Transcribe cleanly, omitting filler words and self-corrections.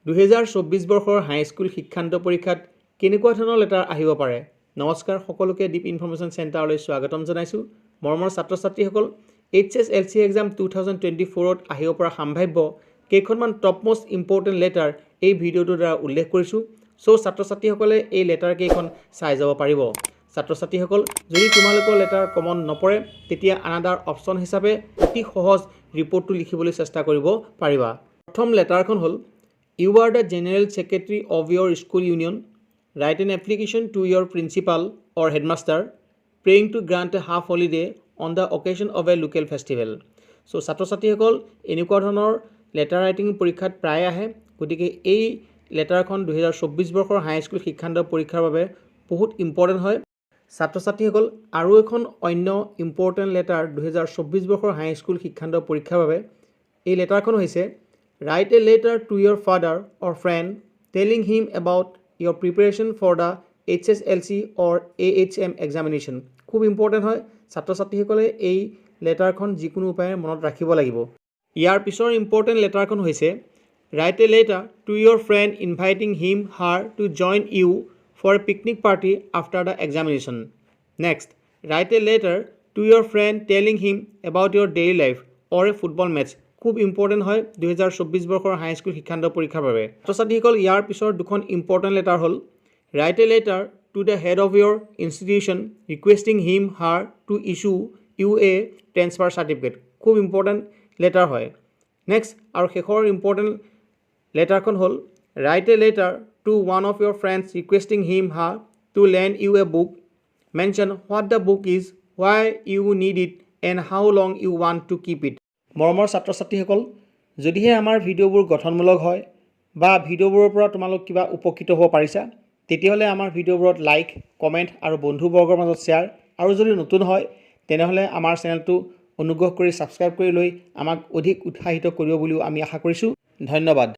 2024 বৰ্ষৰ হাইস্কুল শিক্ষান্ত পৰীক্ষাত কেনেকুৱা ধৰণৰ লেটাৰ আহিব পাৰে। নমস্কাৰ, সকলোকে ডিপ ইনফৰমেশ্যন চেণ্টাৰলৈ স্বাগতম জনাইছোঁ। মৰমৰ ছাত্ৰ ছাত্ৰীসকল, HSLC এক্সাম 2024ত আহিব পৰা সম্ভাৱ্য কেইখনমান টপ মোষ্ট ইম্পৰ্টেণ্ট লেটাৰ এই ভিডিঅ'টোৰ দ্বাৰা উল্লেখ কৰিছোঁ। ছাত্ৰ ছাত্ৰীসকলে এই লেটাৰ কেইখন চাই যাব পাৰিব। ছাত্ৰ ছাত্ৰীসকল, যদি তোমালোকৰ লেটাৰ কমন নপৰে তেতিয়া আনাদাৰ অপশ্যন হিচাপে অতি সহজ ৰিপৰ্টটো লিখিবলৈ চেষ্টা কৰিব পাৰিবা। প্ৰথম লেটাৰখন হ'ল You are the General Secretary of your school union. Write an application to your principal or headmaster praying to grant a half holiday on the occasion of a local festival. ছাত্ৰ ছাত্ৰীসকল, এনেকুৱা ধৰণৰ লেটাৰ ৰাইটিং পৰীক্ষাত প্ৰায় আহে। গতিকে এই লেটাৰখন 2024 বৰ্ষৰ হাইস্কুল শিক্ষান্ত পৰীক্ষাৰ বাবে বহুত ইম্পৰ্টেণ্ট হয়। ছাত্ৰ ছাত্ৰীসকল, আৰু এখন অন্য ইম্পৰ্টেণ্ট লেটাৰ 2024 বৰ্ষৰ হাইস্কুল শিক্ষান্ত পৰীক্ষাৰ বাবে এই লেটাৰখন হৈছে Write a letter to your father or friend telling him about your preparation for the HSLC or AHM examination. খুব ইম্পৰ্টেণ্ট হয়। ছাত্ৰ ছাত্ৰীসকলে এই লেটাৰখন যিকোনো উপায়েৰে মনত ৰাখিব লাগিব। ইয়াৰ পিছৰ ইম্পৰ্টেণ্ট লেটাৰখন হৈছে Write a letter to your friend inviting him her to join you for a picnic party after the examination. Next, write a letter to your friend telling him about your daily life or a football match. খুব important হয় 2024 বৰ্ষৰ high school শিক্ষান্ত পৰীক্ষাৰ বাবে। ছাত্ৰ ছাত্ৰীসকল, ইয়াৰ পিছৰ দুখন ইম্পৰ্টেণ্ট লেটাৰ হ'ল Write a letter to the head of your institution requesting him her to issue you a transfer certificate. খুব ইম্পৰ্টেণ্ট লেটাৰ হয়। নেক্সট আৰু শেষৰ ইম্পৰ্টেণ্ট লেটাৰখন হ'ল Write a letter to one of your friends requesting him her to lend you a book. Mention what the book is, why you need it and how long you want to keep it. মৰমৰ ছাত্ৰ ছাত্ৰীসকল, যদিহে আমাৰ ভিডিঅ'বোৰ গঠনমূলক হয় বা ভিডিঅ'বোৰৰ পৰা তোমালোক কিবা উপকৃত হ'ব পাৰিছা, তেতিয়াহ'লে আমাৰ ভিডিঅ'বোৰত লাইক, কমেণ্ট আৰু বন্ধুবৰ্গৰ মাজত শ্বেয়াৰ, আৰু যদি নতুন হয় তেনেহ'লে আমাৰ চেনেলটো অনুগ্ৰহ কৰি ছাবস্ক্ৰাইব কৰি লৈ আমাক অধিক উৎসাহিত কৰিব বুলিও আমি আশা কৰিছোঁ। ধন্যবাদ।